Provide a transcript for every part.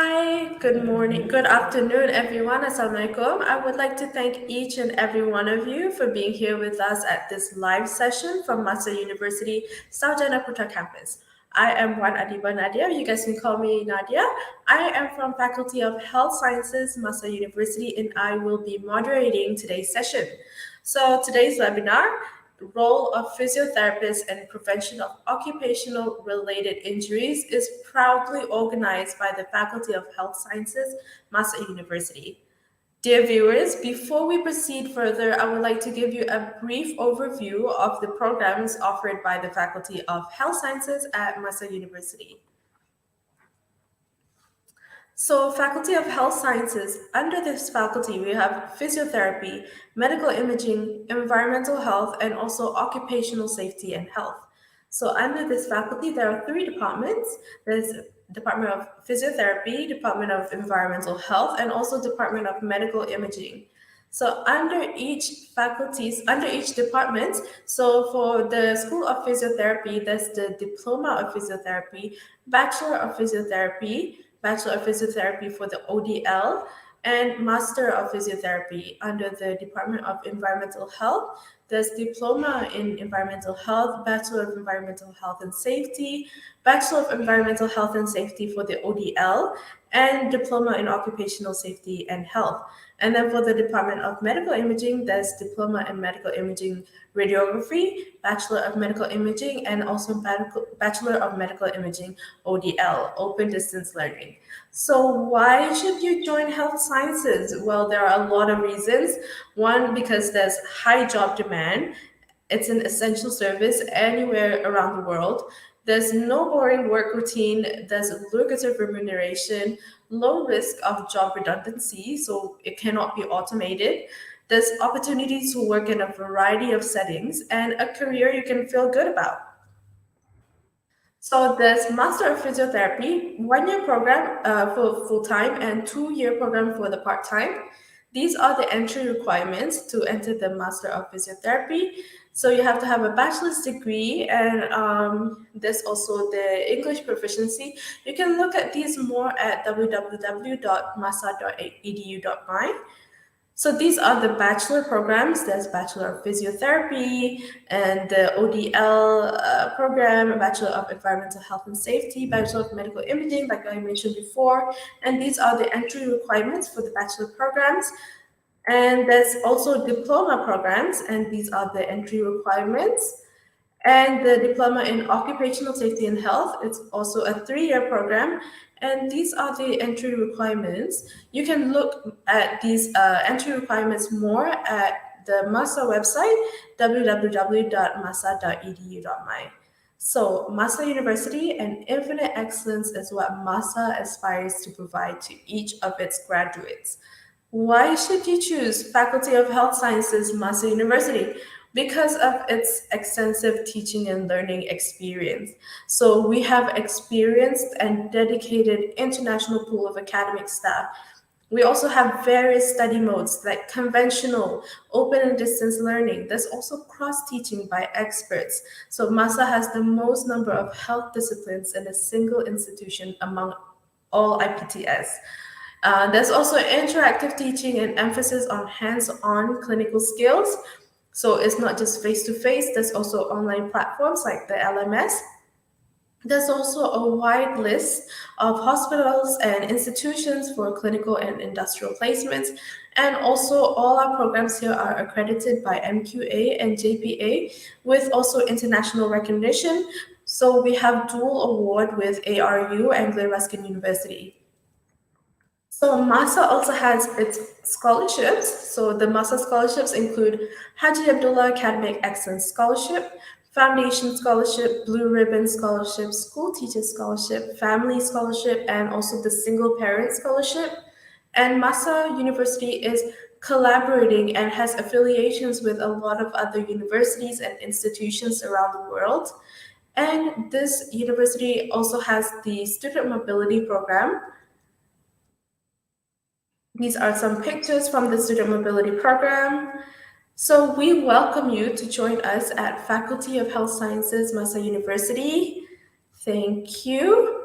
Hi, good morning, good afternoon, everyone. Assalamualaikum. I would like to thank each and every one of you for being here with us at this live session from Masa University, Sarjana Putra campus. I am Wan Adiba Nadia. You guys can call me Nadia. I am from Faculty of Health Sciences, Masa University, and I will be moderating today's session. So today's webinar, role of physiotherapists and prevention of occupational related injuries, is proudly organized by the Faculty of Health Sciences, Masa University. Dear viewers, before we proceed further, I would like to give you a brief overview of the programs offered by the Faculty of Health Sciences at Masa University. So, Faculty of Health Sciences, under this faculty, we have physiotherapy, medical imaging, environmental health, and also occupational safety and health. So, under this faculty, there are three departments. There's Department of Physiotherapy, Department of Environmental Health, and also Department of Medical Imaging. So under each department, so for the School of Physiotherapy, there's the Diploma of Physiotherapy, Bachelor of Physiotherapy, Bachelor of Physiotherapy for the ODL, and Master of Physiotherapy. Under the Department of Environmental Health, there's Diploma in Environmental Health, Bachelor of Environmental Health and Safety, Bachelor of Environmental Health and Safety for the ODL, and Diploma in Occupational Safety and Health. And then for the Department of Medical Imaging, there's Diploma in Medical Imaging Radiography, Bachelor of Medical Imaging, and also Bachelor of Medical Imaging ODL, Open Distance Learning. So why should you join health sciences? Well, there are a lot of reasons. One, because there's high job demand. It's an essential service anywhere around the world. There's no boring work routine. There's lucrative remuneration, low risk of job redundancy, so it cannot be automated. There's opportunities to work in a variety of settings and a career you can feel good about. So there's Master of Physiotherapy, 1-year program for full-time and 2-year program for the part-time. These are the entry requirements to enter the Master of Physiotherapy. So you have to have a bachelor's degree, and there's also the English proficiency. You can look at these more at www.masa.edu.my. So these are the bachelor programs. There's Bachelor of Physiotherapy and the ODL program, Bachelor of Environmental Health and Safety, Bachelor of Medical Imaging, like I mentioned before. And these are the entry requirements for the bachelor programs. And there's also diploma programs, and these are the entry requirements. And the Diploma in Occupational Safety and Health, it's also a 3-year program, and these are the entry requirements. You can look at these entry requirements more at the MASA website, www.masa.edu.my. So Masa University and infinite excellence is what Masa aspires to provide to each of its graduates. Why should you choose Faculty of Health Sciences, Masa University? Because of its extensive teaching and learning experience. So we have experienced and dedicated international pool of academic staff. We also have various study modes like conventional, open and distance learning. There's also cross-teaching by experts. So Masa has the most number of health disciplines in a single institution among all IPTS. There's also interactive teaching and emphasis on hands-on clinical skills. So it's not just face-to-face, there's also online platforms like the LMS. There's also a wide list of hospitals and institutions for clinical and industrial placements. And also all our programs here are accredited by MQA and JPA with also international recognition. So we have dual award with ARU and Glen University. So Masa also has its scholarships. So the Masa scholarships include Haji Abdullah Academic Excellence Scholarship, Foundation Scholarship, Blue Ribbon Scholarship, School Teacher Scholarship, Family Scholarship, and also the Single Parent Scholarship. And Masa University is collaborating and has affiliations with a lot of other universities and institutions around the world. And this university also has the Student Mobility Program. These are some pictures from the Student Mobility Program. So we welcome you to join us at Faculty of Health Sciences, Masa University. Thank you.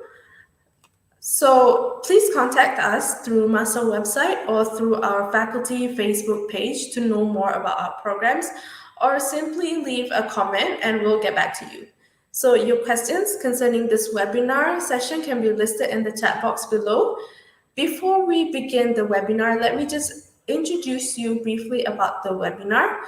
So please contact us through MASA website or through our faculty Facebook page to know more about our programs, or simply leave a comment and we'll get back to you. So your questions concerning this webinar session can be listed in the chat box below. Before we begin the webinar, let me just introduce you briefly about the webinar.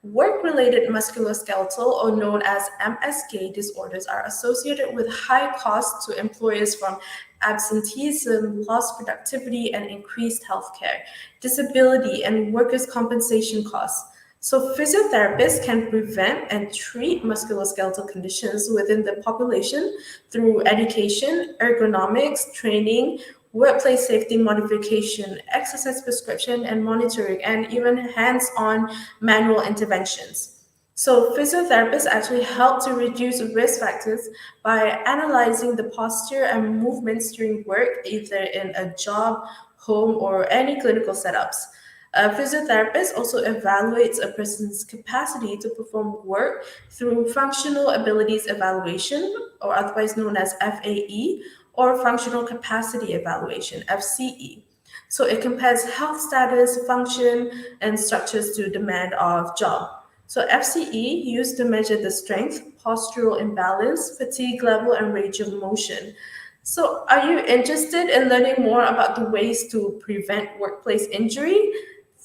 Work-related musculoskeletal, or known as MSK disorders, are associated with high costs to employers from absenteeism, lost productivity, and increased healthcare, disability, and workers' compensation costs. So physiotherapists can prevent and treat musculoskeletal conditions within the population through education, ergonomics, training, workplace safety modification, exercise prescription and monitoring, and even hands-on manual interventions. So physiotherapists actually help to reduce risk factors by analyzing the posture and movements during work, either in a job, home, or any clinical setups. A physiotherapist also evaluates a person's capacity to perform work through functional abilities evaluation, or otherwise known as FAE, or functional capacity evaluation, FCE. So it compares health status, function, and structures to demand of job. So FCE used to measure the strength, postural imbalance, fatigue level, and range of motion. So are you interested in learning more about the ways to prevent workplace injury?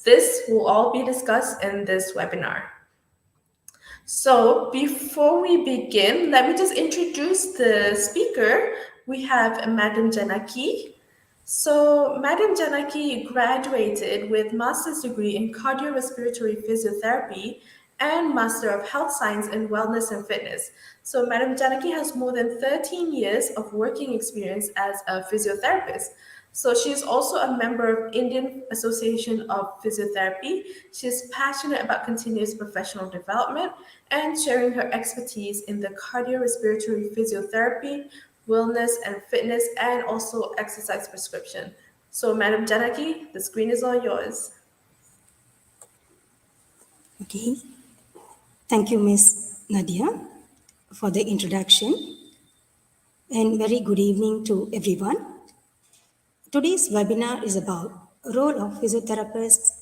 This will all be discussed in this webinar. So before we begin, let me just introduce the speaker. We have Madam Janaki. So Madam Janaki graduated with master's degree in cardiorespiratory physiotherapy and Master of Health Science in Wellness and Fitness. So Madam Janaki has more than 13 years of working experience as a physiotherapist. So she is also a member of Indian Association of Physiotherapy. She is passionate about continuous professional development and sharing her expertise in the cardiorespiratory physiotherapy, wellness and fitness, and also exercise prescription. So Madam Janaki, the screen is all yours. Okay. Thank you, Ms. Nadia, for the introduction, and very good evening to everyone. Today's webinar is about role of physiotherapists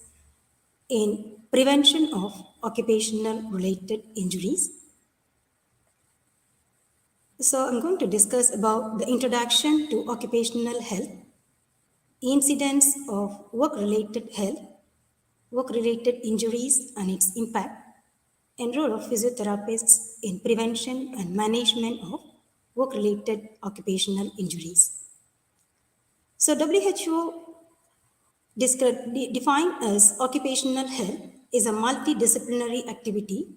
in prevention of occupational related injuries. So I'm going to discuss about the introduction to occupational health, incidence of work-related health, work-related injuries and its impact, and role of physiotherapists in prevention and management of work-related occupational injuries. So WHO defined as occupational health is a multidisciplinary activity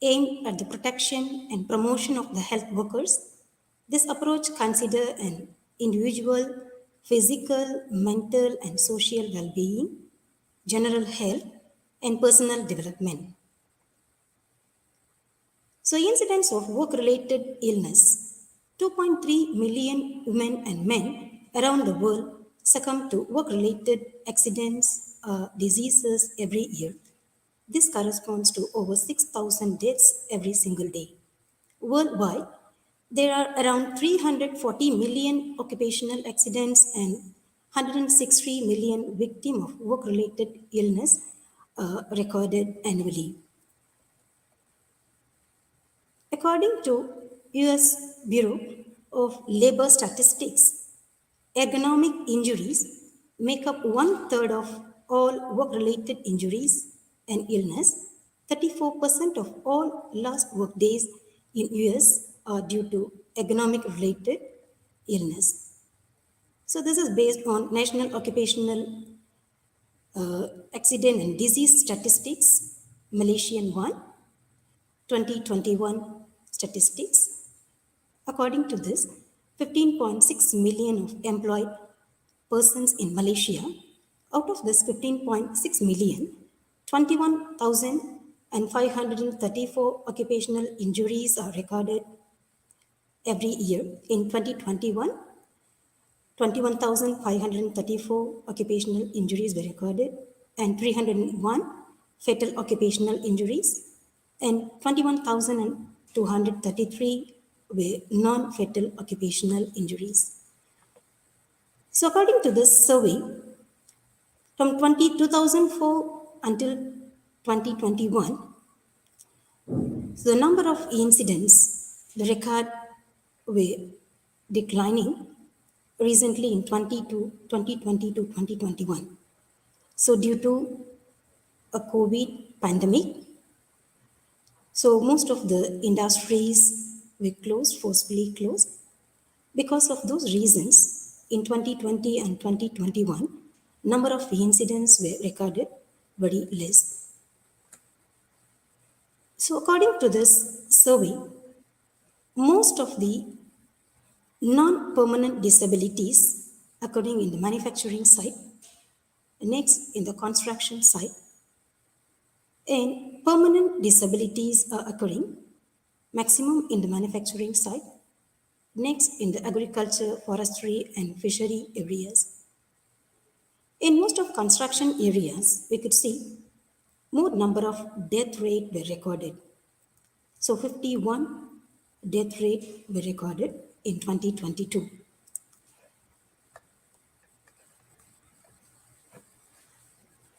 aimed at the protection and promotion of the health workers. This approach considers an individual physical, mental, and social well-being, general health, and personal development. So, incidence of work-related illness: 2.3 million women and men around the world succumb to work-related accidents, diseases every year. This corresponds to over 6,000 deaths every single day. Worldwide, there are around 340 million occupational accidents and 160 million victims of work-related illness recorded annually. According to US Bureau of Labor Statistics, ergonomic injuries make up 1/3 of all work-related injuries and illness. 34% of all lost work days in US are due to ergonomic-related illness. So this is based on National Occupational Accident and Disease Statistics, Malaysian 1, 2021 statistics. According to this, 15.6 million of employed persons in Malaysia. Out of this 15.6 million, 21,534 occupational injuries are recorded every year. In 2021, 21,534 occupational injuries were recorded and 301 fatal occupational injuries, and 21,233 were non-fatal occupational injuries. So according to this survey, from 2004 until 2021, so the number of incidents, the record were declining recently in 2020 to 2021. So due to a COVID pandemic, so most of the industries were closed, forcefully closed. Because of those reasons, in 2020 and 2021, number of incidents were recorded very less. So according to this survey, most of the non-permanent disabilities occurring in the manufacturing site, next in the construction site, and permanent disabilities are occurring maximum in the manufacturing site, next in the agriculture, forestry, and fishery areas. In most of construction areas, we could see more number of death rate were recorded. So 51 death rate were recorded in 2022.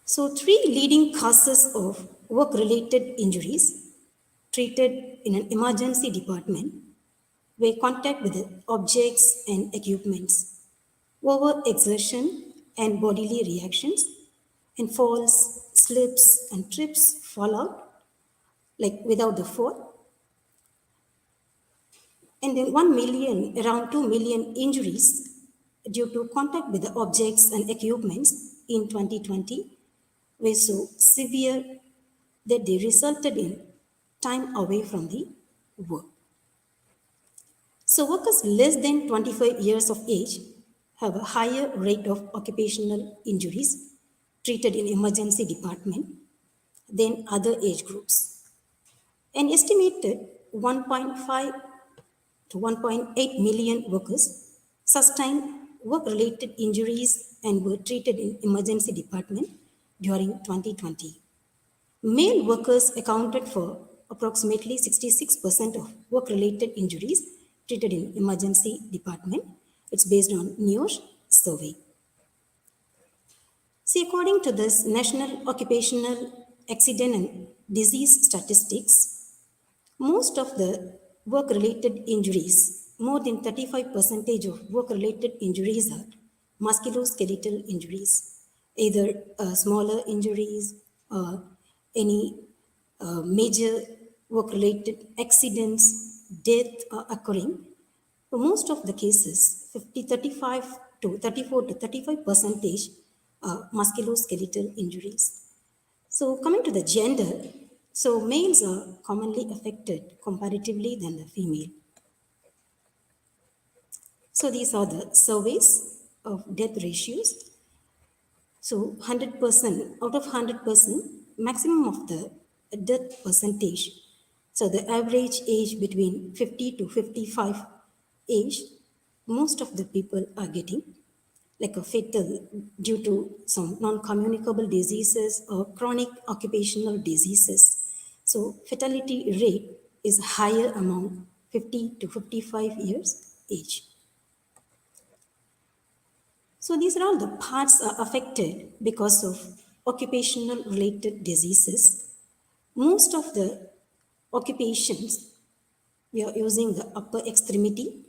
So three leading causes of work-related injuries treated in an emergency department were contact with the objects and equipments, overexertion and bodily reactions, and falls, slips, and trips, fallout, like without the fall. And then 1 million, around 2 million injuries due to contact with the objects and equipments in 2020 were so severe that they resulted in time away from the work. So workers less than 25 years of age have a higher rate of occupational injuries treated in emergency department than other age groups. An estimated 1.5 to 1.8 million workers sustained work-related injuries and were treated in emergency department during 2020. Male workers accounted for approximately 66% of work-related injuries treated in emergency department. It's based on NIOSH survey. See, according to this National Occupational Accident and Disease Statistics, most of the work-related injuries, more than 35% of work-related injuries are musculoskeletal injuries, either smaller injuries or any major work-related accidents, death are occurring. For most of the cases, 35 to 34 to 35% are musculoskeletal injuries. So coming to the gender, so males are commonly affected comparatively than the female. So these are the surveys of death ratios. So 100%, out of 100%, maximum of the death percentage. So the average age between 50 to 55 age, most of the people are getting like a fatal due to some non-communicable diseases or chronic occupational diseases. So fatality rate is higher among 50 to 55 years age. So these are all the parts are affected because of occupational related diseases. Most of the occupations, we are using the upper extremity.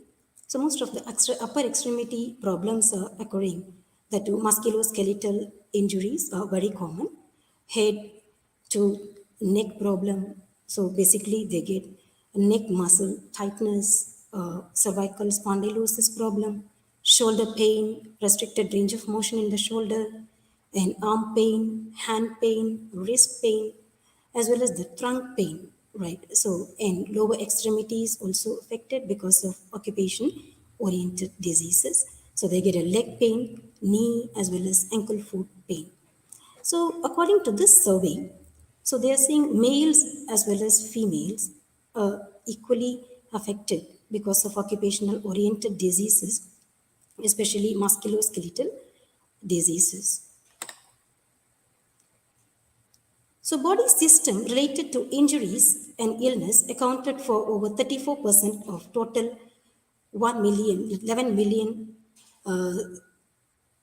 So most of the upper extremity problems are occurring. The two musculoskeletal injuries are very common. Head to neck problem. So basically they get neck muscle tightness, cervical spondylosis problem, shoulder pain, restricted range of motion in the shoulder, and arm pain, hand pain, wrist pain, as well as the trunk pain, right? So, and lower extremities also affected because of occupation-oriented diseases. So they get a leg pain, knee, as well as ankle foot pain. So according to this survey, so they are seeing males as well as females are equally affected because of occupational-oriented diseases, especially musculoskeletal diseases. So body system related to injuries and illness accounted for over 34% of total 11 million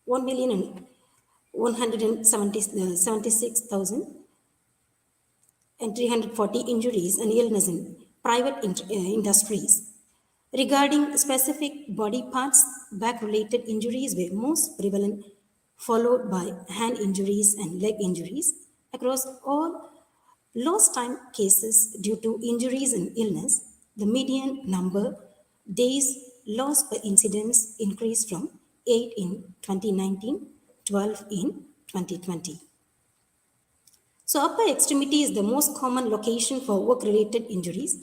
1 million and 176,000 and 340 injuries and illness in private industries. Regarding specific body parts, back related injuries were most prevalent, followed by hand injuries and leg injuries. Across all lost time cases due to injuries and illness, the median number days lost per incidents increased from 8 in 2019, 12 in 2020. So, upper extremity is the most common location for work related injuries.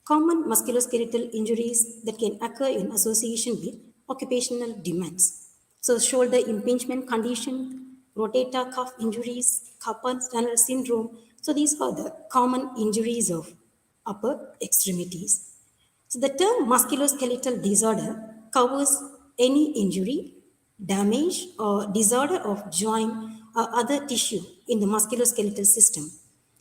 Common musculoskeletal injuries that can occur in association with occupational demands. So, shoulder impingement condition, rotator cuff injuries, carpal tunnel syndrome. So, these are the common injuries of upper extremities. So, the term musculoskeletal disorder covers any injury, damage, or disorder of joint or other tissue in the musculoskeletal system.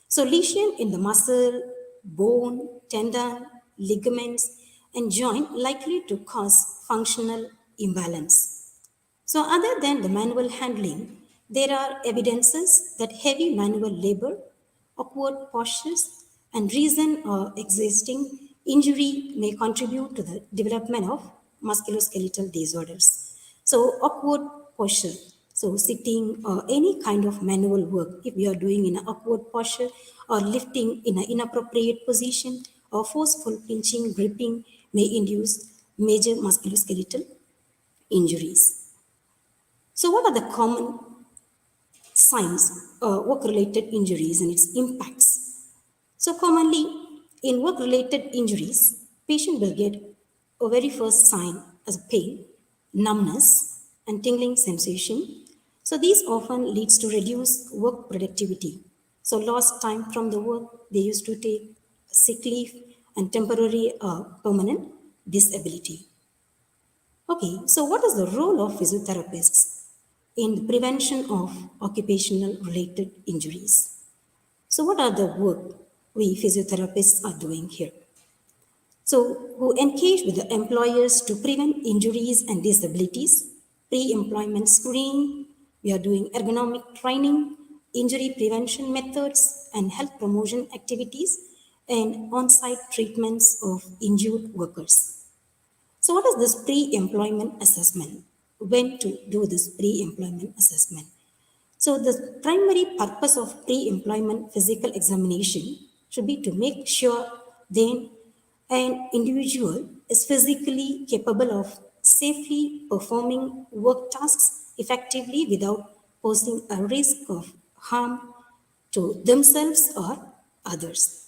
So, lesion in the muscle, bone, tendon, ligaments, and joint likely to cause functional imbalance. So, other than the manual handling, there are evidences that heavy manual labor, awkward postures, and recent or existing injury may contribute to the development of musculoskeletal disorders. So, awkward posture. So, sitting or any kind of manual work, if you are doing in an awkward posture or lifting in an inappropriate position or forceful pinching, gripping may induce major musculoskeletal injuries. So, what are the common signs work related injuries and its impacts? So, commonly in work related injuries, patient will get a very first sign as pain, numbness, and tingling sensation. So, these often leads to reduced work productivity. So, lost time from the work, they used to take sick leave and temporary permanent disability. Okay, so what is the role of physiotherapists in the prevention of occupational related injuries? So, what are the work we physiotherapists are doing here? So, who engage with the employers to prevent injuries and disabilities, pre-employment screening, we are doing ergonomic training, injury prevention methods, and health promotion activities, and on-site treatments of injured workers. So, what is this pre employment assessment? When to do this pre employment assessment? So, the primary purpose of pre employment physical examination should be to make sure then an individual is physically capable of safely performing work tasks effectively without posing a risk of harm to themselves or others.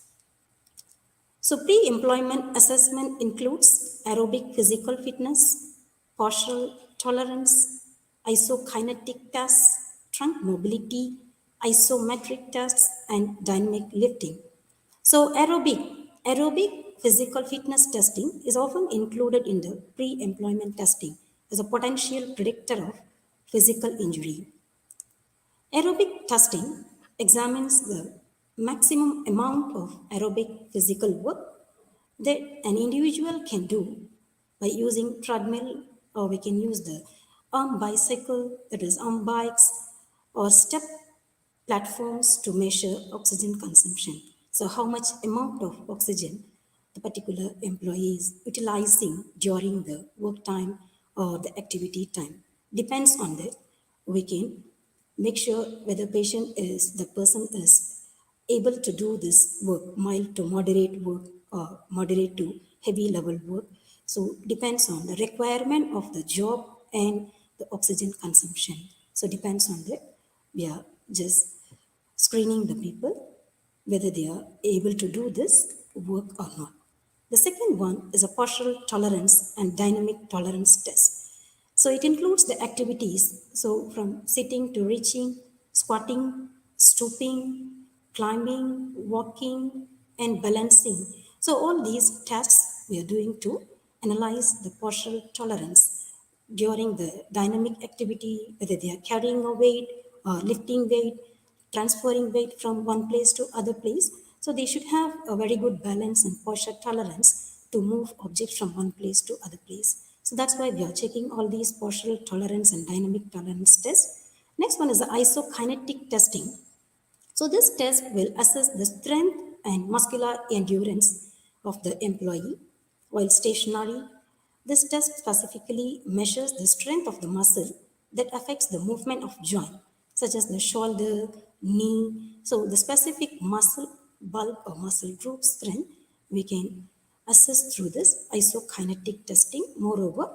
So, pre employment assessment includes aerobic physical fitness, postural tolerance, isokinetic tests, trunk mobility, isometric tests, and dynamic lifting. So, aerobic physical fitness testing is often included in the pre employment testing as a potential predictor of physical injury. Aerobic testing examines the maximum amount of aerobic physical work that an individual can do by using treadmill, or we can use the arm bicycle, that is arm bikes, or step platforms to measure oxygen consumption. So, how much amount of oxygen the particular employee is utilizing during the work time or the activity time depends on that. We can make sure whether the person is able to do this work, mild to moderate work or moderate to heavy level work. So depends on the requirement of the job and the oxygen consumption. So depends on that. We are just screening the people whether they are able to do this work or not. The second one is a postural tolerance and dynamic tolerance test. So it includes the activities, so from sitting to reaching, squatting, stooping, climbing, walking, and balancing. So all these tasks we are doing to analyze the postural tolerance during the dynamic activity, whether they are carrying a weight or lifting weight, transferring weight from one place to other place. So they should have a very good balance and posture tolerance to move objects from one place to other place. So So that's why we are checking all these postural tolerance and dynamic tolerance tests. Next one is the isokinetic testing. So this test will assess the strength and muscular endurance of the employee while stationary. This test specifically measures the strength of the muscle that affects the movement of joint, such as the shoulder, knee. So the specific muscle bulk or muscle group strength we can assess through this isokinetic testing. Moreover,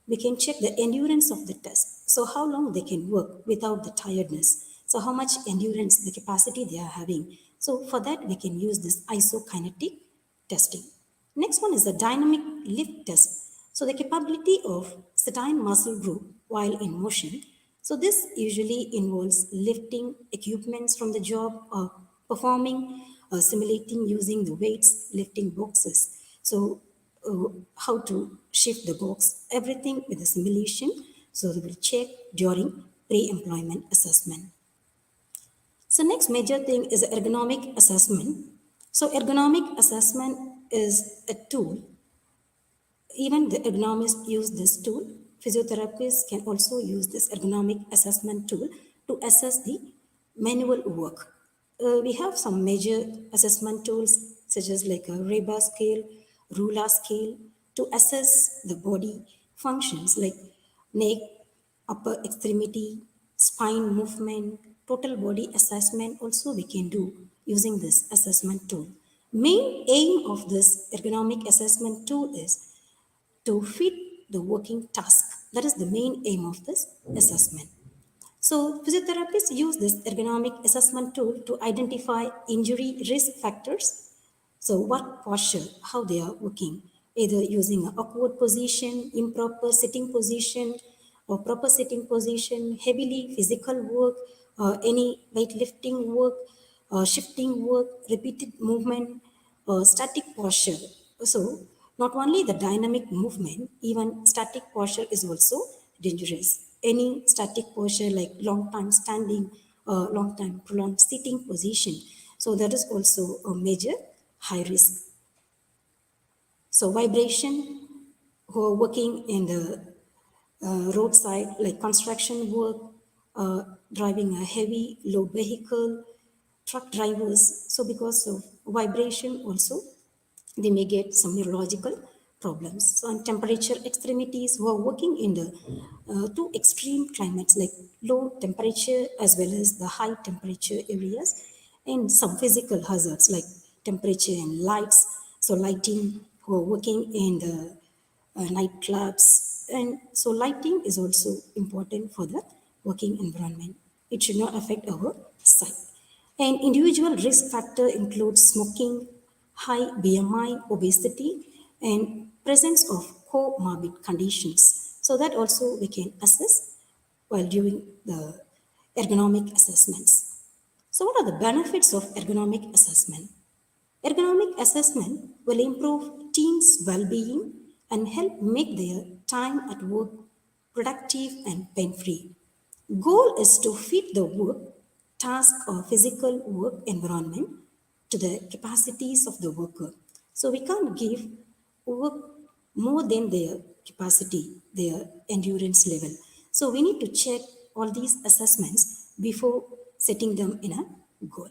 we can check the endurance of the test. So how long they can work without the tiredness. So how much endurance, the capacity they are having. So for that, we can use this isokinetic testing. Next one is the dynamic lift test. So the capability of certain muscle group while in motion. So this usually involves lifting equipments from the job or performing, simulating using the weights, lifting boxes. So how to shift the box, everything with the simulation. So we will check during pre-employment assessment. So next major thing is ergonomic assessment. So ergonomic assessment is a tool. Even the ergonomists use this tool. Physiotherapists can also use this ergonomic assessment tool to assess the manual work. We have some major assessment tools such as like a REBA scale, ruler scale to assess the body functions like neck, upper extremity, spine movement, total body assessment also we can do using this assessment tool. Main aim of this ergonomic assessment tool is to fit the working task. That is the main aim of this assessment. So physiotherapists use this ergonomic assessment tool to identify injury risk factors. So what posture, how they are working, either using an awkward position, improper sitting position, or proper sitting position, heavily physical work, any weightlifting work, shifting work, repeated movement, static posture. So not only the dynamic movement, even static posture is also dangerous. Any static posture like long time standing, long time prolonged sitting position. So that is also a major high risk. So vibration, who are working in the roadside like construction work, driving a heavy load vehicle, truck drivers. So because of vibration also, they may get some neurological problems. So on temperature extremities who are working in the two extreme climates like low temperature as well as the high temperature areas, and some physical hazards like temperature and lights. So lighting who are working in the nightclubs. And so lighting is also important for the working environment. It should not affect our sight. And individual risk factor includes smoking, high BMI, obesity, and presence of comorbid conditions. So that also we can assess while doing the ergonomic assessments. So what are the benefits of ergonomic assessment? Ergonomic assessment will improve teams' well-being and help make their time at work productive and pain-free. Goal is to fit the work, task or physical work environment to the capacities of the worker. So we can't give work more than their capacity, their endurance level. So we need to check all these assessments before setting them in a goal.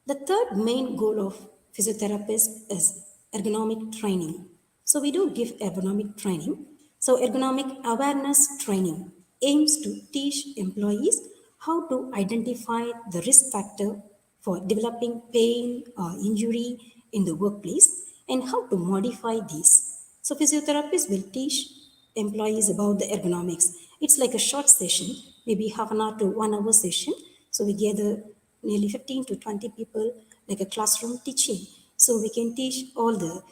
The third main goal of physiotherapist is ergonomic training. So we do give ergonomic training. So ergonomic awareness training aims to teach employees how to identify the risk factor for developing pain or injury in the workplace and how to modify these. So physiotherapists will teach employees about the ergonomics. It's like a short session, maybe half an hour to 1 hour session. So we gather nearly 15 to 20 people like a classroom teaching. So we can teach all the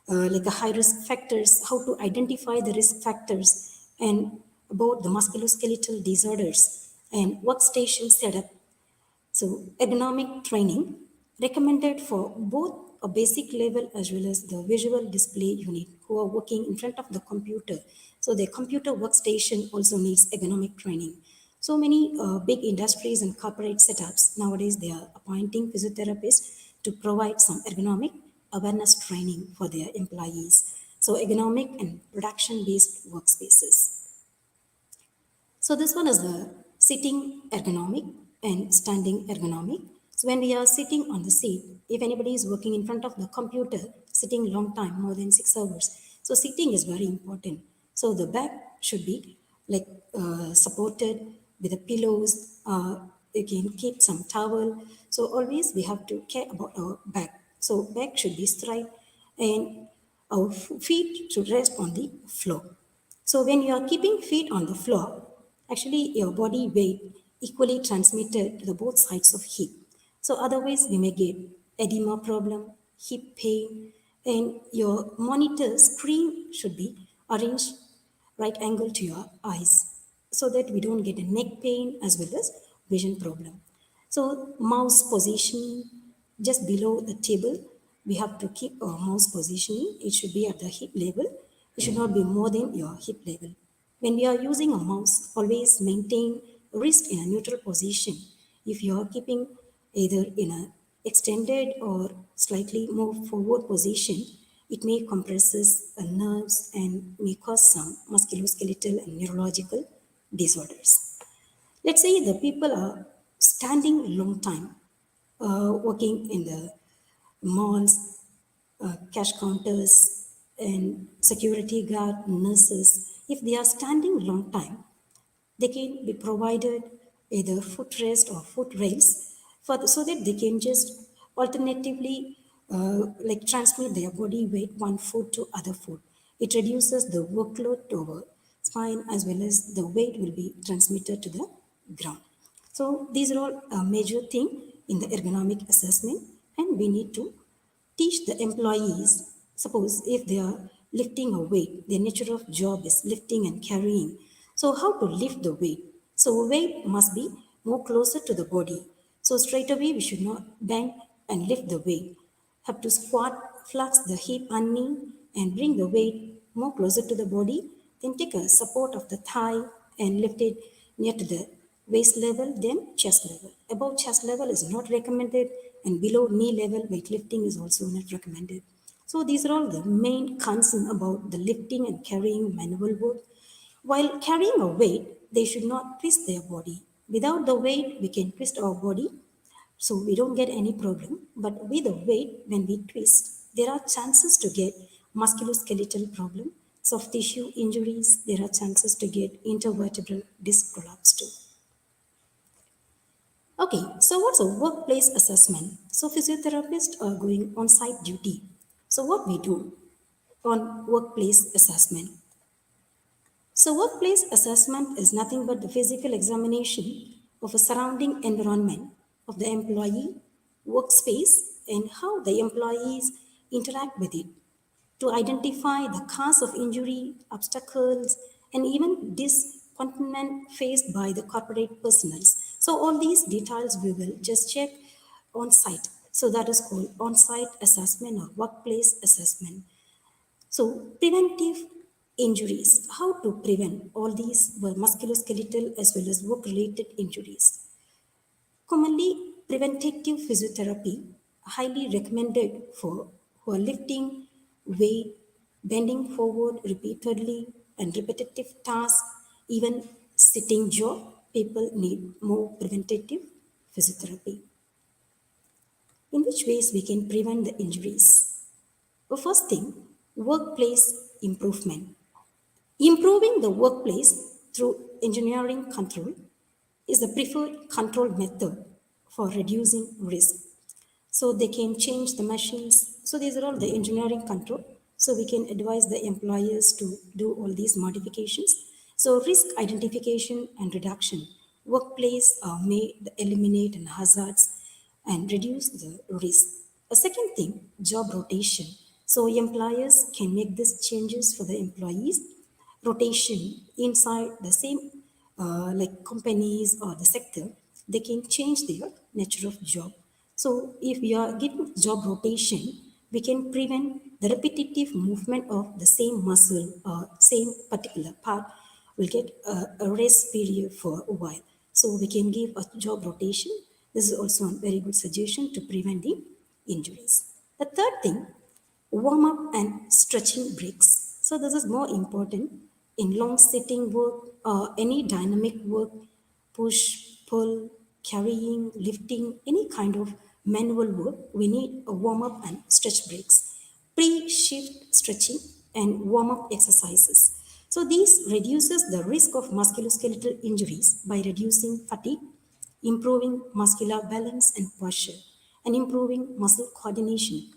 like a high risk factors, how to identify the risk factors and about the musculoskeletal disorders and workstation setup. So ergonomic training recommended for both a basic level as well as the visual display unit who are working in front of the computer. So the computer workstation also needs ergonomic training. So many big industries and corporate setups nowadays they are appointing physiotherapists to provide some ergonomic awareness training for their employees. So ergonomic and production-based workspaces. So this one is the sitting ergonomic and standing ergonomic. So when we are sitting on the seat, if anybody is working in front of the computer, sitting long time, more than 6 hours, so sitting is very important. So the back should be like supported with the pillows. You can keep some towel. So always we have to care about our back. So back should be straight and our feet should rest on the floor. So when you are keeping feet on the floor, actually your body weight equally transmitted to the both sides of hip. So otherwise we may get edema problem, hip pain, and your monitor screen should be arranged right angle to your eyes so that we don't get a neck pain as well as vision problem. So mouse positioning just below the table, we have to keep our mouse positioning. It should be at the hip level. It should not be more than your hip level. When we are using a mouse, always maintain wrist in a neutral position. If you are keeping either in a extended or slightly more forward position, it may compresses the nerves and may cause some musculoskeletal and neurological disorders. Let's say the people are standing long time, working in the malls, cash counters, and security guard, nurses. If they are standing long time, they can be provided either footrest or foot rails so that they can just alternatively like transmit their body weight one foot to other foot. It reduces the workload over spine as well as the weight will be transmitted to the ground. So these are all a major thing in the ergonomic assessment, and we need to teach the employees, suppose if they are lifting a weight, their nature of job is lifting and carrying. So how to lift the weight? So weight must be more closer to the body. So straight away we should not bend and lift the weight. Have to squat, flex the hip and knee and bring the weight more closer to the body. Then take a support of the thigh and lift it near to the waist level, then chest level. Above chest level is not recommended, and below knee level weightlifting is also not recommended. So these are all the main concern about the lifting and carrying manual work. While carrying a weight, they should not twist their body. Without the weight, we can twist our body, so we don't get any problem. But with the weight, when we twist, there are chances to get musculoskeletal problem, soft tissue injuries. There are chances to get intervertebral disc collapse too. Okay, so what's a workplace assessment? So physiotherapists are going on site duty. So what we do on workplace assessment? So workplace assessment is nothing but the physical examination of a surrounding environment of the employee, workspace, and how the employees interact with it to identify the cause of injury, obstacles, and even discontentment faced by the corporate personnel. So all these details we will just check on site. So that is called on-site assessment or workplace assessment. So preventive injuries, how to prevent all these musculoskeletal as well as work-related injuries. Commonly, preventative physiotherapy highly recommended for who are lifting weight, bending forward repeatedly, and repetitive tasks, even sitting job. People need more preventative physiotherapy. In which ways we can prevent the injuries? The first thing, workplace improvement. Improving the workplace through engineering control is the preferred control method for reducing risk. So they can change the machines. So these are all the engineering control. So we can advise the employers to do all these modifications. So risk identification and reduction. Workplace may eliminate and hazards and reduce the risk. A second thing, job rotation. So employers can make these changes for the employees. Rotation inside the same like companies or the sector, they can change their nature of job. So if we are giving job rotation, we can prevent the repetitive movement of the same muscle or same particular part will get a rest period for a while. So we can give a job rotation. This is also a very good suggestion to prevent the injuries. The third thing, Warm up and stretching breaks. So this is more important in long sitting work or any dynamic work, push, pull, carrying, lifting, any kind of manual work, we need a warm up and stretch breaks. Pre-shift stretching and warm up exercises. So these reduces the risk of musculoskeletal injuries by reducing fatigue, improving muscular balance and posture, and improving muscle coordination.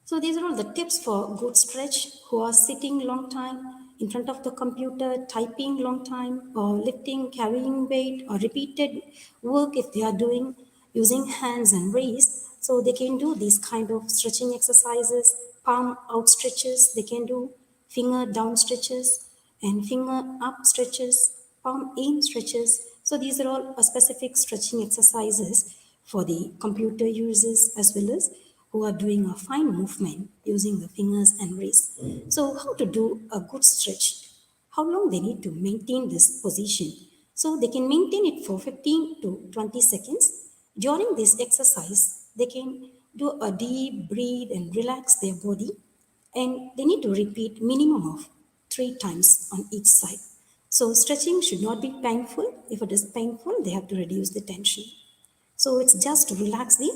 So these are all the tips for good stretch who are sitting long time in front of the computer, typing long time, or lifting, carrying weight, or repeated work if they are doing using hands and wrists. So they can do these kind of stretching exercises, palm out stretches, they can do finger down stretches and finger up stretches, palm in stretches. So these are all specific stretching exercises for the computer users as well as who are doing a fine movement using the fingers and wrists. So how to do a good stretch? How long they need to maintain this position? So they can maintain it for 15 to 20 seconds. During this exercise, they can do a deep breathe and relax their body, and they need to repeat minimum of 3 times on each side. So stretching should not be painful. If it is painful, they have to reduce the tension. So it's just to relax the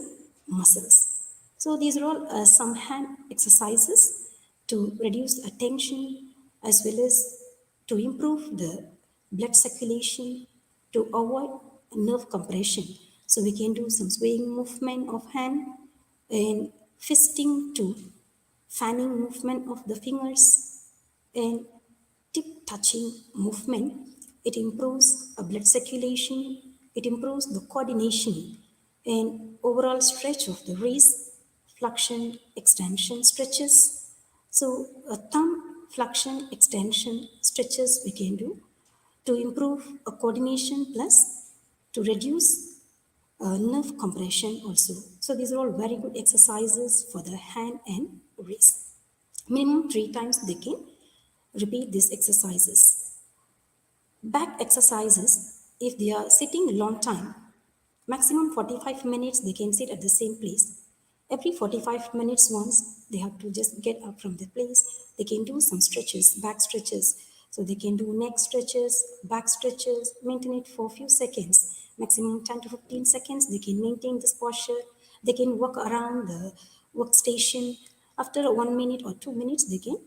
muscles. So these are all some hand exercises to reduce the tension as well as to improve the blood circulation, to avoid nerve compression. So we can do some swaying movement of hand and fisting to fanning movement of the fingers and tip touching movement. It improves blood circulation, it improves the coordination and overall stretch of the wrist, flexion, extension stretches. So a thumb flexion, extension stretches we can do to improve a coordination plus to reduce nerve compression also. So these are all very good exercises for the hand and wrist. Minimum 3 times they can repeat these exercises. Back exercises, if they are sitting long time, maximum 45 minutes they can sit at the same place. Every 45 minutes once, they have to just get up from the place. They can do some stretches, back stretches. So they can do neck stretches, back stretches, maintain it for a few seconds, maximum 10 to 15 seconds. They can maintain this posture. They can walk around the workstation. After 1 minute or 2 minutes, they can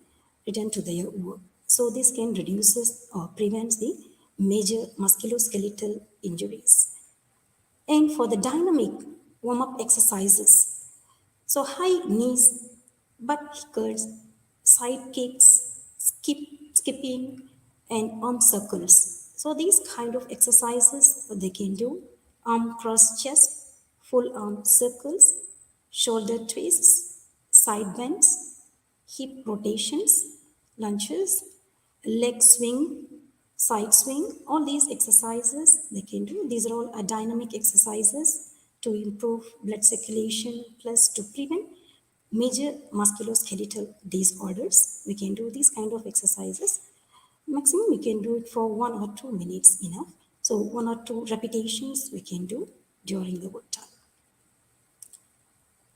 return to their work. So this can reduces or prevents the major musculoskeletal injuries. And for the dynamic warm-up exercises, so high knees, butt kickers, side kicks, skipping, and arm circles. So these kind of exercises they can do: arm cross chest, full arm circles, shoulder twists, side bends, hip rotations, lunges, leg swing, side swing. All these exercises they can do. These are all dynamic exercises to improve blood circulation plus to prevent major musculoskeletal disorders. We can do these kind of exercises. Maximum we can do it for 1 or 2 minutes enough. So 1 or 2 repetitions we can do during the work time.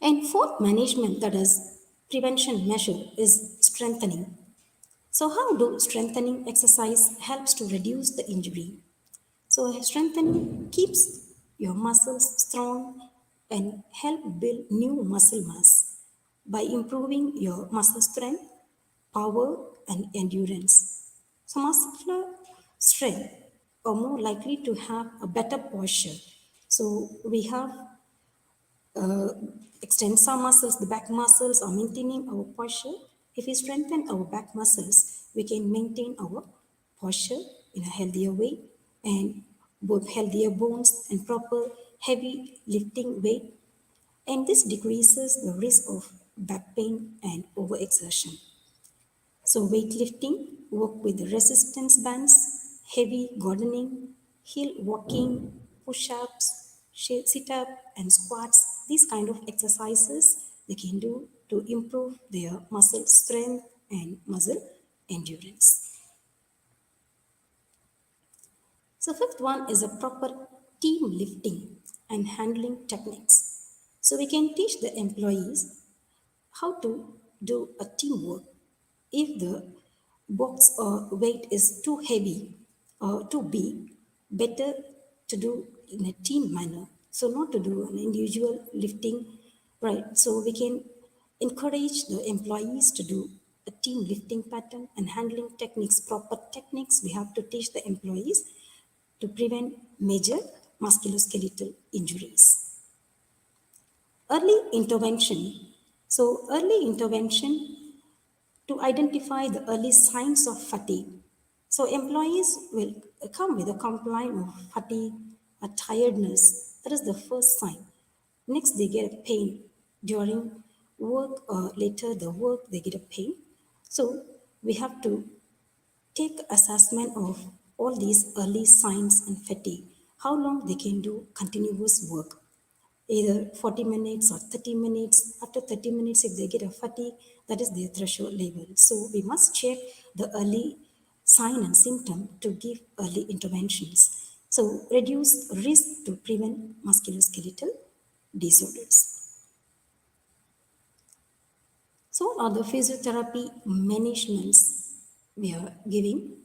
And fourth management, that is prevention measure, is strengthening. So how do strengthening exercise helps to reduce the injury? So strengthening keeps your muscles strong and help build new muscle mass by improving your muscle strength, power and endurance. So muscular strength are more likely to have a better posture. So we have uh, extensor muscles, the back muscles are maintaining our posture. If we strengthen our back muscles, we can maintain our posture in a healthier way and both healthier bones and proper heavy lifting weight. And this decreases the risk of back pain and overexertion. So weightlifting, work with the resistance bands, heavy gardening, hill walking, push-ups, sit-up and squats. These kind of exercises they can do to improve their muscle strength and muscle endurance. So fifth one is a proper team lifting and handling techniques. So we can teach the employees how to do a teamwork. If the box or weight is too heavy or too big, better to do in a team manner. So not to do an individual lifting, right? So we can encourage the employees to do a team lifting pattern and handling techniques, proper techniques. We have to teach the employees to prevent major musculoskeletal injuries. Early intervention. So early intervention to identify the early signs of fatigue. So employees will come with a complaint of fatigue or tiredness. That is the first sign. Next, they get a pain during work or later the work they get a pain. So we have to take assessment of all these early signs and fatigue. How long they can do continuous work, either 40 minutes or 30 minutes. After 30 minutes, if they get a fatigue, that is their threshold level. So we must check the early sign and symptom to give early interventions. So reduce risk to prevent musculoskeletal disorders. So what are the physiotherapy managements we are giving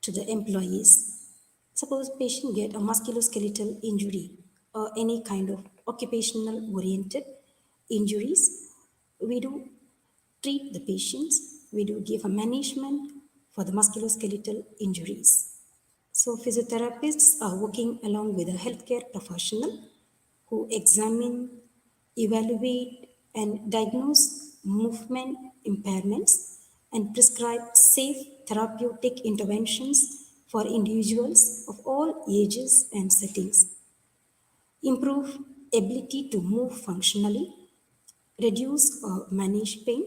to the employees? Suppose patient get a musculoskeletal injury or any kind of occupational oriented injuries, we do treat the patients, we do give a management for the musculoskeletal injuries. So physiotherapists are working along with a healthcare professional who examine, evaluate and diagnose movement impairments and prescribe safe therapeutic interventions for individuals of all ages and settings. Improve ability to move functionally, reduce or manage pain.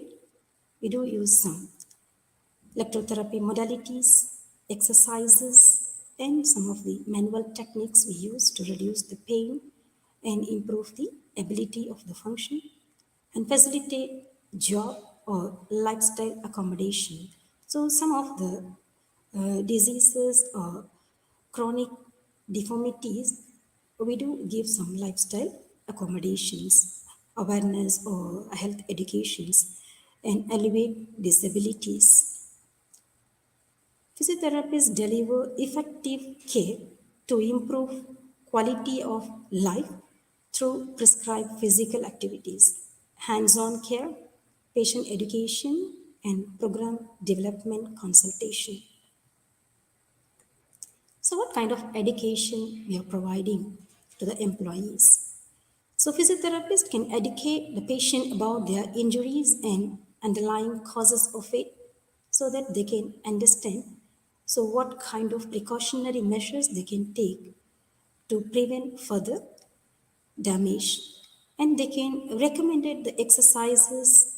We do use some electrotherapy modalities, exercises, and some of the manual techniques we use to reduce the pain and improve the ability of the function and facilitate job or lifestyle accommodation. So, some of the diseases or chronic deformities, we do give some lifestyle accommodations, awareness or health educations, and alleviate disabilities. Physiotherapists deliver effective care to improve quality of life through prescribed physical activities, hands-on care, patient education, and program development consultation. So what kind of education we are providing to the employees? So physiotherapists can educate the patient about their injuries and underlying causes of it so that they can understand so what kind of precautionary measures they can take to prevent further damage, and they can recommend the exercises,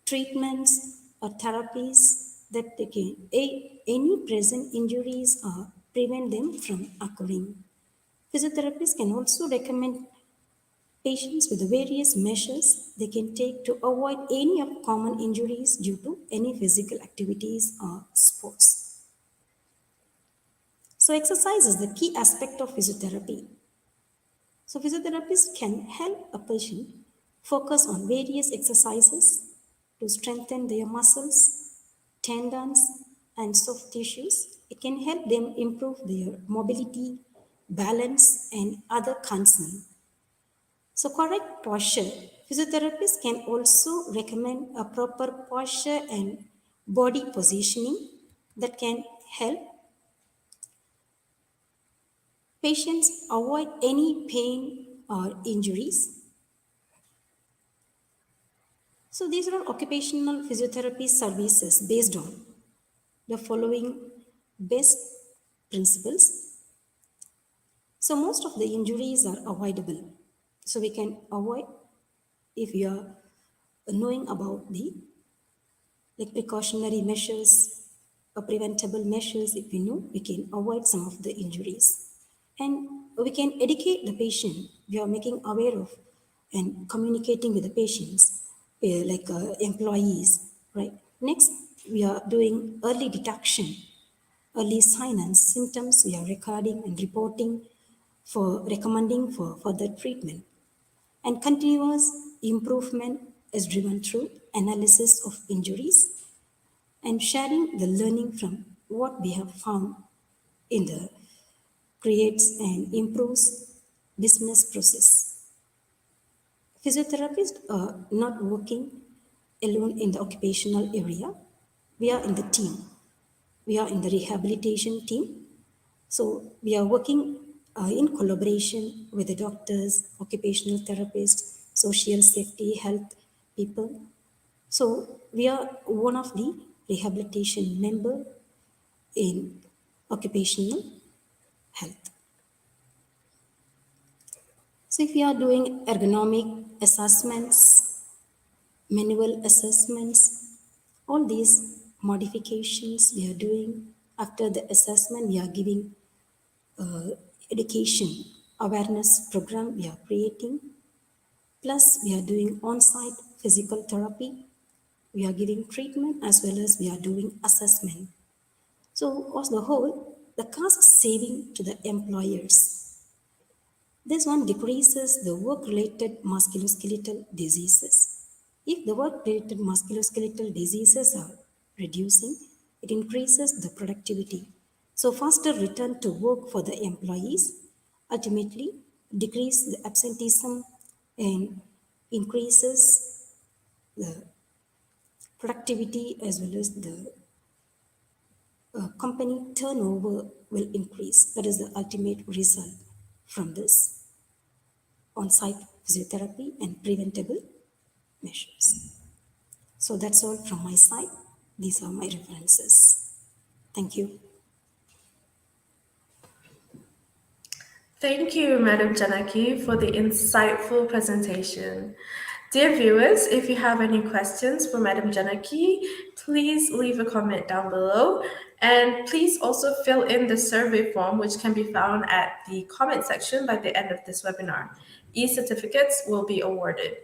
treatments or therapies that they can aid any present injuries or prevent them from occurring. Physiotherapists can also recommend patients with the various measures they can take to avoid any of common injuries due to any physical activities or sports. So exercise is the key aspect of physiotherapy. So physiotherapists can help a patient focus on various exercises to strengthen their muscles, tendons, and soft tissues. It can help them improve their mobility, balance, and other concerns. So correct posture. Physiotherapists can also recommend a proper posture and body positioning that can help patients avoid any pain or injuries. So these are occupational physiotherapy services based on the following best principles. So most of the injuries are avoidable. So we can avoid if you are knowing about the like precautionary measures or preventable measures. If we know, we can avoid some of the injuries. And we can educate the patient. We are making aware of and communicating with the patients, like employees, right? Next, we are doing early detection, early sign and symptoms. We are recording and reporting for recommending for further treatment and continuous improvement is driven through analysis of injuries and sharing the learning from what we have found in the creates and improves business process. Physiotherapists are not working alone in the occupational area. We are in the team. We are in the rehabilitation team. So we are working in collaboration with the doctors, occupational therapists, social safety, health people. So we are one of the rehabilitation member in occupational health. So if we are doing ergonomic assessments, manual assessments, all these modifications we are doing after the assessment, we are giving uh, education awareness program we are creating. Plus, we are doing on-site physical therapy. We are giving treatment as well as we are doing assessment. So, as the whole, the cost saving to the employers. This one decreases the work-related musculoskeletal diseases. If the work-related musculoskeletal diseases are reducing, it increases the productivity. So faster return to work for the employees, ultimately decrease the absenteeism and increases the productivity as well as the company turnover will increase. That is the ultimate result from this on-site physiotherapy and preventable measures. So that's all from my side. These are my references. Thank you. Thank you, Madam Janaki, for the insightful presentation. Dear viewers, if you have any questions for Madam Janaki, please leave a comment down below. And please also fill in the survey form, which can be found at the comment section by the end of this webinar. E-certificates will be awarded.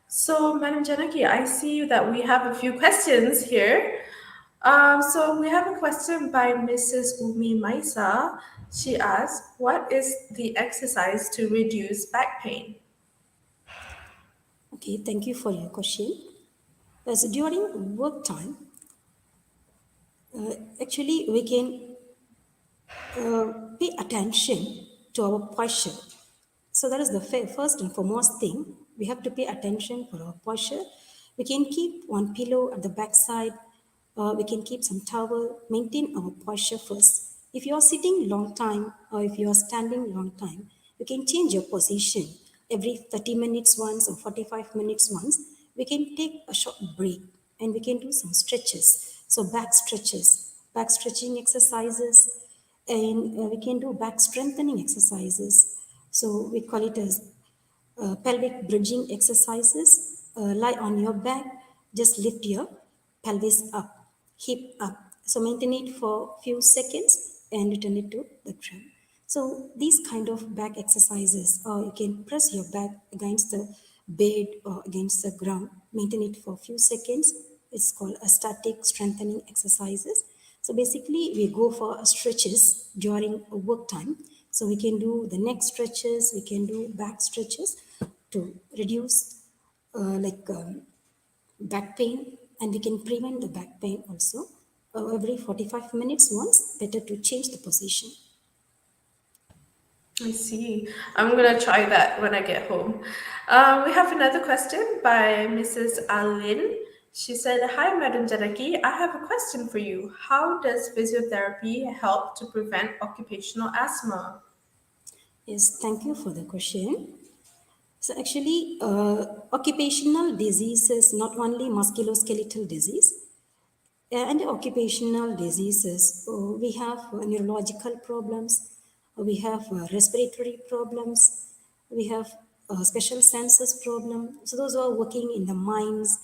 So, Madam Janaki, I see that we have a few questions here. So we have a question by Mrs. Umi Maisa. She asks, what is the exercise to reduce back pain? Okay, thank you for your question. As during work time, actually we can pay attention to our posture. So that is the first and foremost thing. We have to pay attention for our posture. We can keep one pillow at the backside. We can keep some towel. Maintain our posture first. If you are sitting long time or if you are standing long time, you can change your position every 30 minutes once or 45 minutes once. We can take a short break and we can do some stretches. So back stretches, back stretching exercises, and we can do back strengthening exercises. So we call it as pelvic bridging exercises. Lie on your back, just lift your pelvis up, hip up. So maintain it for few seconds and return it to the ground. So these kind of back exercises, or you can press your back against the bed or against the ground, maintain it for a few seconds. It's called a static strengthening exercises. So basically we go for stretches during work time. So we can do the neck stretches, we can do back stretches to reduce back pain, and we can prevent the back pain also. Every 45 minutes once, better to change the position. I see. I'm going to try that when I get home. We have another question by Mrs. Alin. She said, hi, Madam Janaki. I have a question for you. How does physiotherapy help to prevent occupational asthma? Yes, thank you for the question. So actually, occupational diseases, not only musculoskeletal disease, and occupational diseases, we have neurological problems, we have respiratory problems, we have special senses problem. So those who are working in the mines,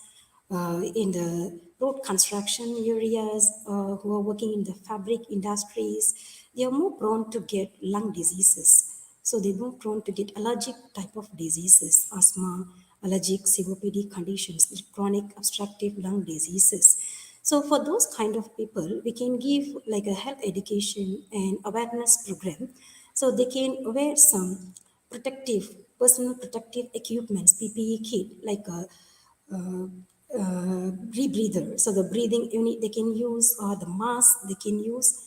in the road construction areas, who are working in the fabric industries, they are more prone to get lung diseases. So they're more prone to get allergic type of diseases, asthma, allergic COPD conditions, chronic obstructive lung diseases. So for those kind of people, we can give like a health education and awareness program. So they can wear some protective, personal protective equipments, PPE kit, like rebreather. So the breathing unit they can use, or the mask they can use.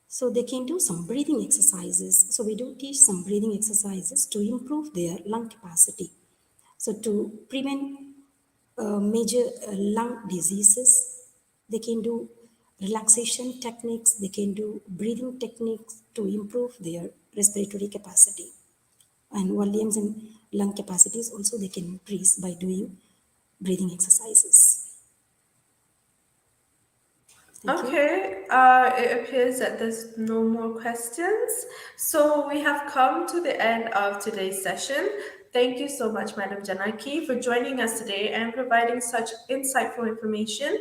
So they can do some breathing exercises. So we do teach some breathing exercises to improve their lung capacity. So to prevent major lung diseases, they can do relaxation techniques, they can do breathing techniques to improve their respiratory capacity. And volumes and lung capacities also they can increase by doing breathing exercises. Thank you. Okay, it appears that there's no more questions. So we have come to the end of today's session. Thank you so much, Madam Janaki, for joining us today and providing such insightful information.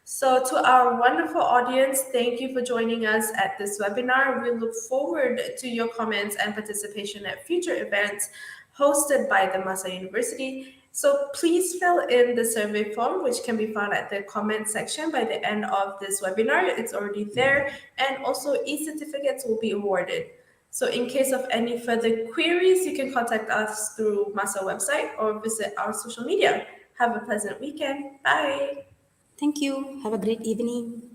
So to our wonderful audience, thank you for joining us at this webinar. We look forward to your comments and participation at future events hosted by the Masa University. So please fill in the survey form, which can be found at the comment section by the end of this webinar. It's already there. And also e-certificates will be awarded. So in case of any further queries, you can contact us through Masa website or visit our social media. Have a pleasant weekend. Bye. Thank you. Have a great evening.